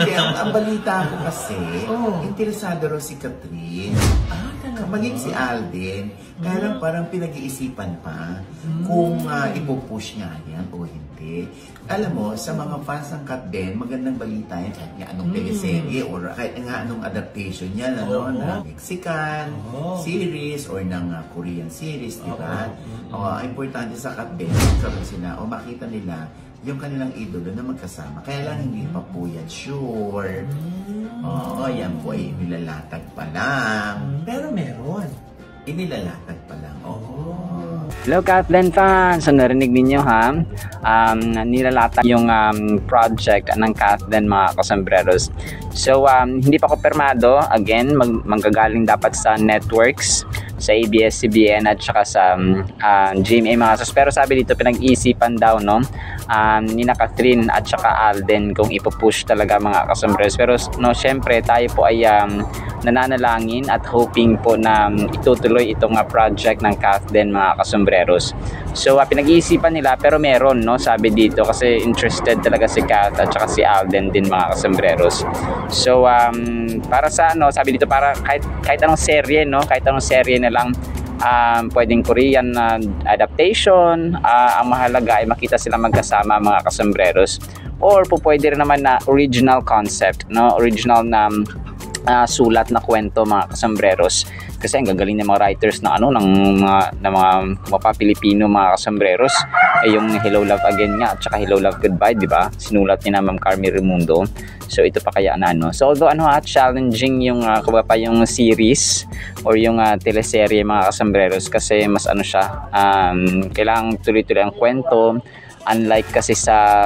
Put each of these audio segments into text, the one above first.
Hindi, ang balita ko kasi, interesado raw si Catherine. Maging si Alden, kaya lang parang pinag-iisipan pa kung ipupush nga yan o hindi. Alam mo, sa mga fans ng Kat din, magandang balita yan kahit nga anong teleserye or kahit nga anong adaptation yan, ano, ng Mexican series or ng Korean series, di ba? Importante sa Kat din, karoon sila o makita nila yung kanilang idolo na magkasama. Kaya lang hindi pa po yan sure. Yan po ay nilalatag pa lang. Pero meron. Inilalatag pa lang. Hello Kathleen fans! So narinig ninyo ha? Nilalatag yung project ng Kathleen mga kasombreros. So hindi pa kopirmado. Again, manggagaling dapat sa networks, sa ABS-CBN at saka sa GMA mga kasos. Pero sabi dito pinag-iisipan daw no? Nina Catherine at saka Alden kung ipupush talaga mga kasombreros. Pero no, syempre tayo po ay nananalangin at hoping po na itutuloy itong project ng Kathleen mga kasombreros. So pinag-iisipan nila pero meron no, sabi dito kasi interested talaga si Kath at saka si Alden din mga kasombreros. So para sa ano, sabi dito para kahit anong serye no, kahit anong serye na lang, pwedeng Korean adaptation, ang mahalaga ay makita sila magkasama mga kasombreros, or pwede rin naman na original concept no, original na sulat na kwento mga kasombreros. Kasi ang gagaling ng mga writers na ano ng mga Pilipino mga kasombreros ay yung Hello Love Again nga at saka Hello Love Goodbye, di ba? Sinulat ni na Ma'am Carmi Raimundo. So ito pa kaya ano. So although challenging yung yung series or yung teleserye mga kasombreros kasi mas ano siya, kailangang tuloy-tuloy ang kwento. Unlike kasi sa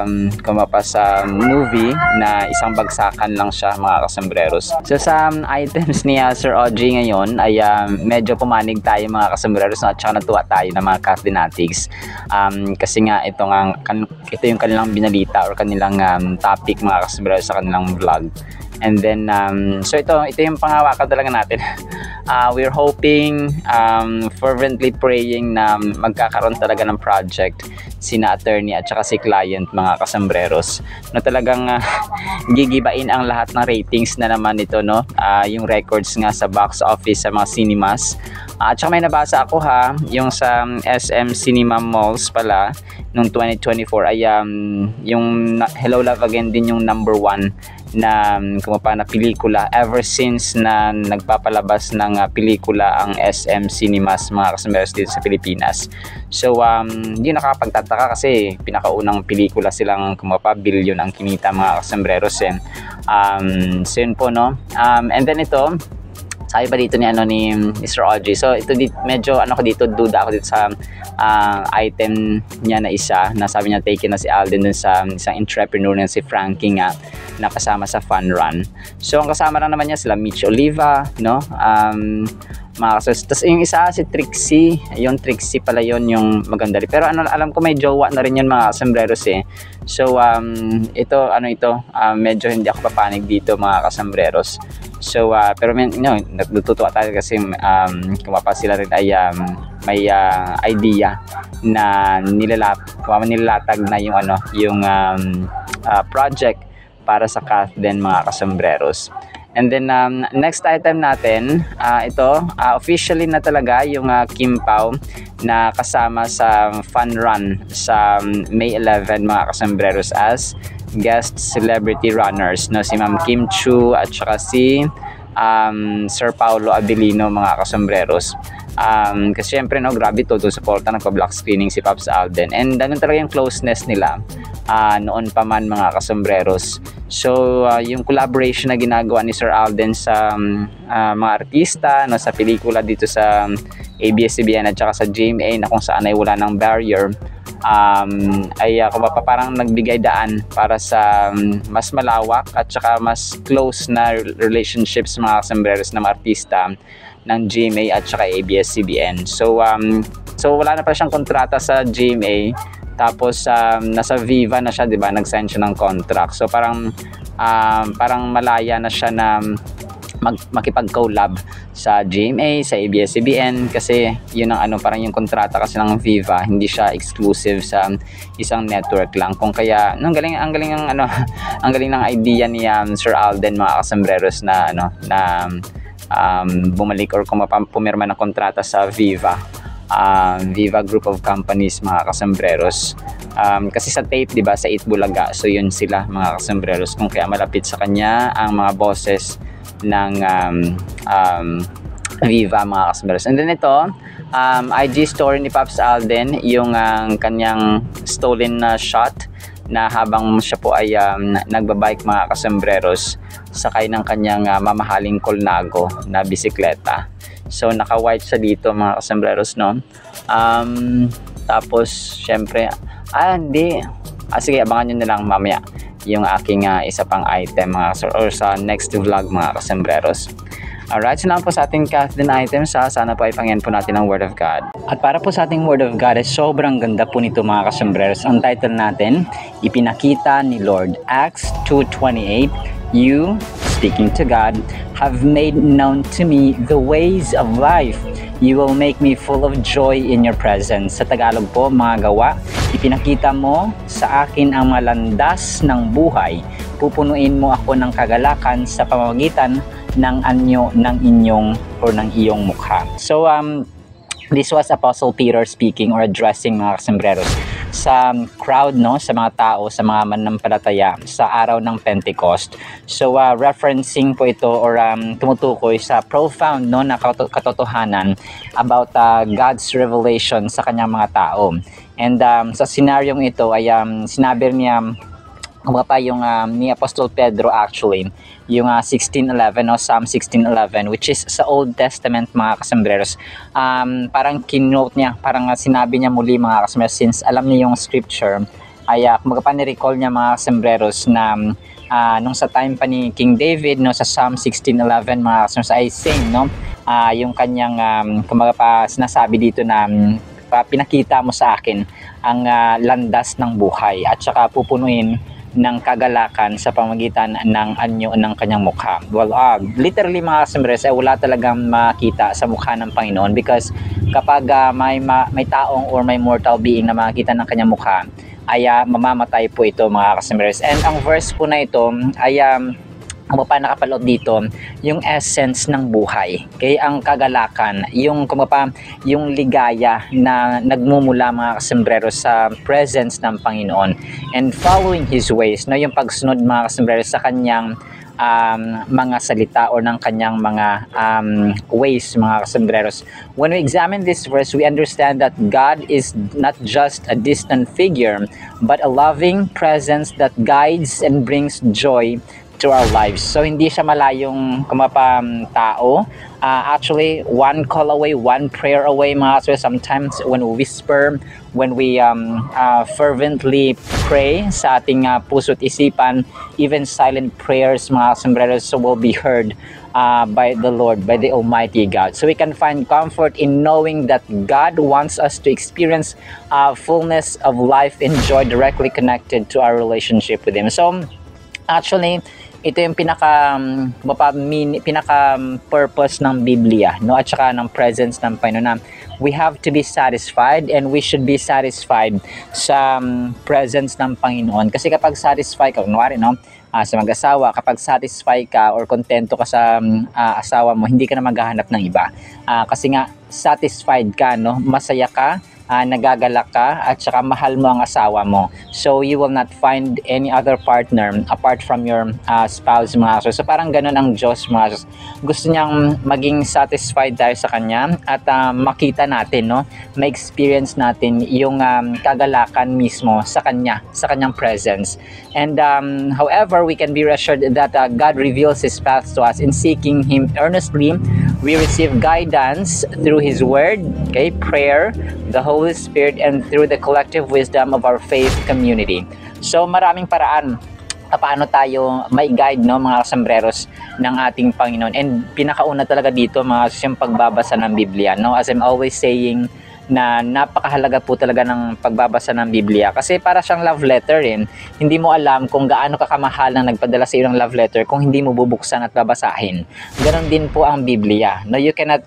sa movie na isang bagsakan lang siya mga kasombreros. So sa items ni Sir Audrey ngayon ay medyo pumanig tayo mga kasombreros at saka natuwa tayo na mga Kathleenatics. Kasi nga ito yung kanilang binalita or kanilang topic mga kasombreros sa kanilang vlog. And then so ito yung panghawakan talaga natin. We're hoping, fervently praying na magkakaroon talaga ng project sina attorney at saka si client mga kasombreros na talagang gigibain ang lahat ng ratings na naman nito no, yung records nga sa box office sa mga cinemas. At saka may nabasa ako yung sa SM Cinema Malls pala noong 2024 ay yung Hello Love Again din yung #1 na na pelikula ever since na nagpapalabas ng pelikula ang SM Cinemas mga kasombreros dito sa Pilipinas. So hindi nakakapagtataka kasi pinakaunang pelikula silang billion ang kinita mga kasombreros so yun po no. And then ito sabi pa dito ni Mr. Audrey. So ito medyo duda ako dito sa item niya na isa na sabi niya taken na si Alden dun sa isang entrepreneur na si Frankie nga na kasama sa Fun Run. So ang kasama lang naman niya sila Mitch Oliva no, tapos yung isa si Trixie, yung Trixie pala yon yung maganda rin. Pero alam ko may jowa na rin yun mga kasombreros So ito medyo hindi ako papanig dito mga kasombreros. So pero natutuwa tayo kasi sila rin ay may idea na nilalatag na yung project para sa Kathleen mga kasombreros. And then next item natin, officially na talaga yung Kim Pao na kasama sa Fun Run sa May 11 mga kasombreros as guest celebrity runners no, si Ma'am Kim Chu at saka si Sir Paulo Abilino mga kasombreros. Kasi syempre grabe todo suporta nagpa-block screening si Pops Alden and ganun talaga yung closeness nila noon pa man mga kasombreros. So yung collaboration na ginagawa ni Sir Alden sa mga artista no, sa pelikula dito sa ABS-CBN at saka sa GMA na kung saan ay wala ng barrier, ay parang nagbigay daan para sa mas malawak at saka mas close na relationships mga kasombreros na mga artista ng GMA at saka ABS-CBN. So wala na pa siyang kontrata sa GMA. Tapos nasa Viva na siya, 'di ba? Nag-sign siya ng contract. So parang malaya na siya na makipag-collab sa GMA, sa ABS-CBN kasi yun ang parang yung kontrata kasi ng Viva, hindi siya exclusive sa isang network lang. Kung kaya ang galing ng ang galing ng idea ni Sir Alden, mga kasambreros, na bumalik or pumirma ng kontrata sa Viva. Viva Group of Companies, mga kasambreros. Kasi sa tape, di ba, sa Itbulaga, so yun sila, mga kasambreros, kung kaya malapit sa kanya ang mga bosses ng Viva, mga kasambreros. And then ito, IG story ni Pops Alden, yung kanyang stolen na shot na habang siya po ay nagbabike, mga kasambreros, sakay ng kanyang mamahaling Colnago na bisikleta. So naka-white siya dito, mga kasambreros, no? Tapos syempre hindi. Sige, abangan nyo na lang mamaya yung aking isa pang item, or sa next vlog, mga kasambreros. Alright, so naman po sa ating Kathleen items, sana po ay pangyan po natin ang Word of God. At para po sa ating Word of God, sobrang ganda po nito, mga kasambreros. Ang title natin, Ipinakita ni Lord. Acts 2:28. You, speaking to God, have made known to me the ways of life. You will make me full of joy in your presence. Sa Tagalog po, mga gawa, ipinakita mo sa akin ang mga landas ng buhay. Pupunuin mo ako ng kagalakan sa pamamagitan ng anyo ng iyong mukha. So, this was Apostle Peter speaking or addressing, mga kasambreros, sa crowd, no, sa mga tao, sa mga manampalataya sa araw ng Pentecost. So referencing po ito or tumutukoy sa profound, no, na katotohanan about God's revelation sa kanyang mga tao. And sa senaryong ito ay sinabi niya yung ni Apostol Pedro, actually, yung 16:11, no, Psalm 16:11, which is sa Old Testament, mga kasambreros. Parang kinote niya, parang sinabi niya muli, mga kasambreros, since alam niya yung scripture, ay kumbaga ni-recall niya, mga kasambreros, na nung sa time pa ni King David, no, sa Psalm 16:11, mga kasambreros, ay same, no, yung kanyang kumbaga sinasabi dito na pinakita mo sa akin ang landas ng buhay at saka pupunuin ng kagalakan sa pamamagitan ng anyo ng kanyang mukha. Well, literally, mga kasambreros, ay wala talagang makita sa mukha ng Panginoon, because kapag may taong or may mortal being na makita ng kanyang mukha, ay mamamatay po ito, mga kasambreros. And ang verse po na ito ay kung pa nakapalot dito, yung essence ng buhay. Okay? Ang kagalakan, yung ligaya na nagmumula, mga kasambreros, sa presence ng Panginoon. And following His ways, no, yung pagsunod, mga kasambreros, sa kanyang mga salita or ng kanyang mga ways, mga kasambreros. When we examine this verse, we understand that God is not just a distant figure, but a loving presence that guides and brings joy to our lives. So hindi siya malayong tao. Actually, one call away, one prayer away, mga kasambreros. Sometimes when we whisper, when we fervently pray sa ating puso't isipan, even silent prayers, mga kasambreros, so will be heard by the Lord, by the Almighty God. So we can find comfort in knowing that God wants us to experience fullness of life and joy directly connected to our relationship with Him. So actually, ito yung pinaka-purpose ng Biblia, no, at saka ng presence ng Panginoon. We have to be satisfied, and we should be satisfied sa presence ng Panginoon. Kasi kapag satisfied ka, kunwari, no, sa mag-asawa, kapag satisfied ka or kontento ka sa asawa mo, hindi ka na maghahanap ng iba. Kasi nga, satisfied ka, no, masaya ka, nagagalak ka, at saka mahal mo ang asawa mo. So you will not find any other partner apart from your spouse, mga kasambreros. So parang ganun ang Diyos, mga kasambreros. Gusto niyang maging satisfied tayo sa Kanya at makita natin, no, ma-experience natin yung kagalakan mismo sa Kanya, sa Kanyang presence. And however, we can be reassured that God reveals His path to us. In seeking Him earnestly, we receive guidance through His Word, okay, prayer, the Holy Spirit, and through the collective wisdom of our faith community. So maraming paraan paano tayo may guide, no, mga kasambreros, ng ating Panginoon. And pinakauna talaga dito, mga kasambreros, yung pagbabasa ng Biblia, no. As I'm always saying, na napakahalaga po talaga ng pagbabasa ng Biblia. Kasi para siyang love letter rin. Hindi mo alam kung gaano kakamahal ang nagpadala sa iyo ng love letter kung hindi mo bubuksan at babasahin. Ganon din po ang Biblia. No, you cannot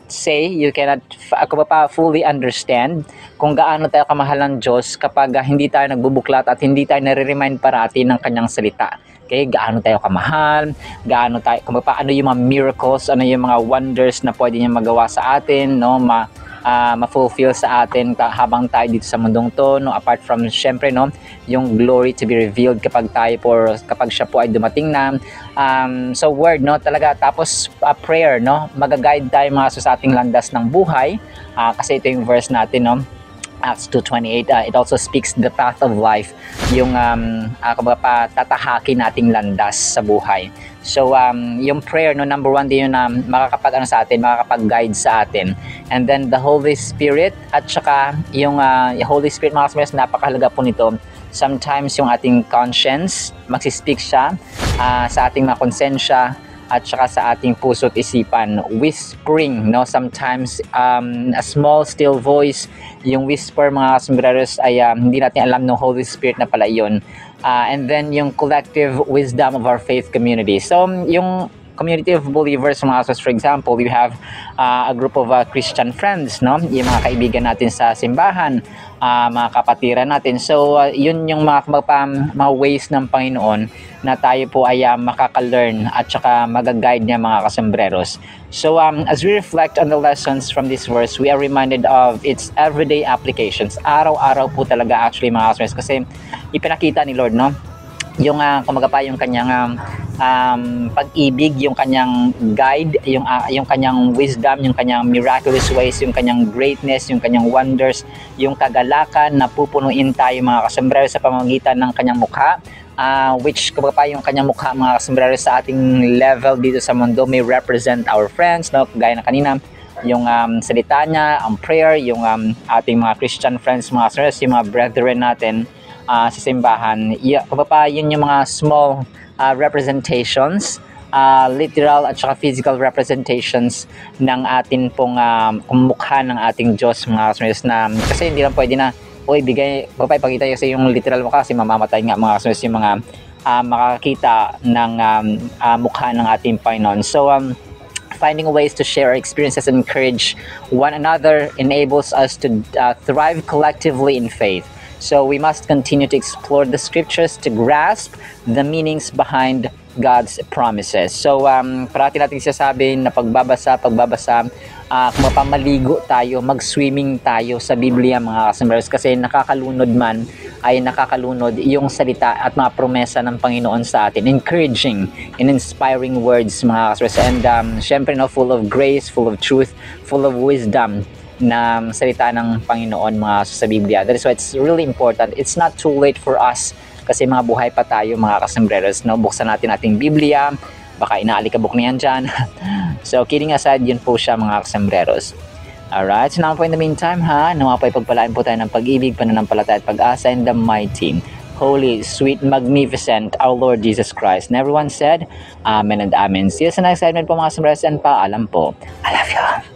fully understand kung gaano tayo kamahal ng Diyos kapag hindi tayo nagbubuklat at hindi tayo nare-remind parati ng kanyang salita. Okay, gaano tayo kamahal, kung paano yung mga miracles, ano yung mga wonders na pwede niya magawa sa atin, no, ma-fulfill sa atin habang tayo dito sa mundong to, no, apart from syempre, no, yung glory to be revealed kapag siya po ay dumating na. So word, no, talaga, tapos prayer, no, mag-guide tayo mga sa ating landas ng buhay, kasi ito yung verse natin, no, Acts 2:28, it also speaks the path of life, yung tatahaki nating landas sa buhay. So yung prayer, no, number one din yun na makakapag-guide sa atin. And then the Holy Spirit, at saka yung Holy Spirit, mga kasamaris, napakahalaga po nito. Sometimes yung ating conscience, magsispeak siya sa ating mga konsensya, at saka sa ating puso at isipan, whispering, no, sometimes a small still voice, yung whisper, mga sombreros, ay hindi natin alam ng Holy Spirit na pala yun. And then yung collective wisdom of our faith community. So yung community of believers, mga kasos, for example, we have a group of Christian friends, no, yung mga kaibigan natin sa simbahan, mga kapatiran natin. So yun yung mga ways ng Panginoon na tayo po ay makaka-learn at saka mag-guide niya, mga kasombreros. So as we reflect on the lessons from this verse, we are reminded of its everyday applications. Araw-araw po talaga actually, mga kasombreros, kasi ipinakita ni Lord, no, yung yung kanyang pag-ibig, yung kanyang guide, yung kanyang wisdom, yung kanyang miraculous ways, yung kanyang greatness, yung kanyang wonders, yung kagalakan na pupunuin tayo, mga kasombrero, sa pamamagitan ng kanyang mukha, which yung kanyang mukha, mga kasombrero, sa ating level dito sa mundo may represent our friends, no, gaya na kanina, yung salita niya, ang prayer, yung ating mga Christian friends, mga kasombrero, yung mga brethren natin sa simbahan. Yun yung mga small representations, literal at saka physical representations ng atin pong mukha ng ating Diyos, mga kasamaris, na kasi hindi lang pwede na ipakita nyo sa yung literal mukha kasi mamamatay nga, mga kasamaris, yung mga makakita ng mukha ng ating Panginoon. So finding ways to share our experiences and encourage one another enables us to thrive collectively in faith. So we must continue to explore the scriptures to grasp the meanings behind God's promises. So parati natin sinasabi na pagbabasa, kung mapamaligo tayo, mag-swimming tayo sa Biblia, mga kasambaros, kasi nakakalunod yung salita at mga promesa ng Panginoon sa atin, encouraging and inspiring words, mga kasambaros, and syempre, no, full of grace, full of truth, full of wisdom na salita ng Panginoon, mga sa Biblia. That is why it's really important. It's not too late for us kasi mga buhay pa tayo, mga kasambreros, no? Buksan natin ating Biblia, baka inaalikabok na yan dyan. So kidding aside, yun po siya, mga kasambreros. Alright, so now po in the meantime, nawa po ipagpalaan po tayo ng pag-ibig, pananampalataya at pag-asa in the mighty, holy, sweet, magnificent, our Lord Jesus Christ. And everyone said, Amen and Amen. See you sa next segment po, mga kasambreros, and paalam po. I love you.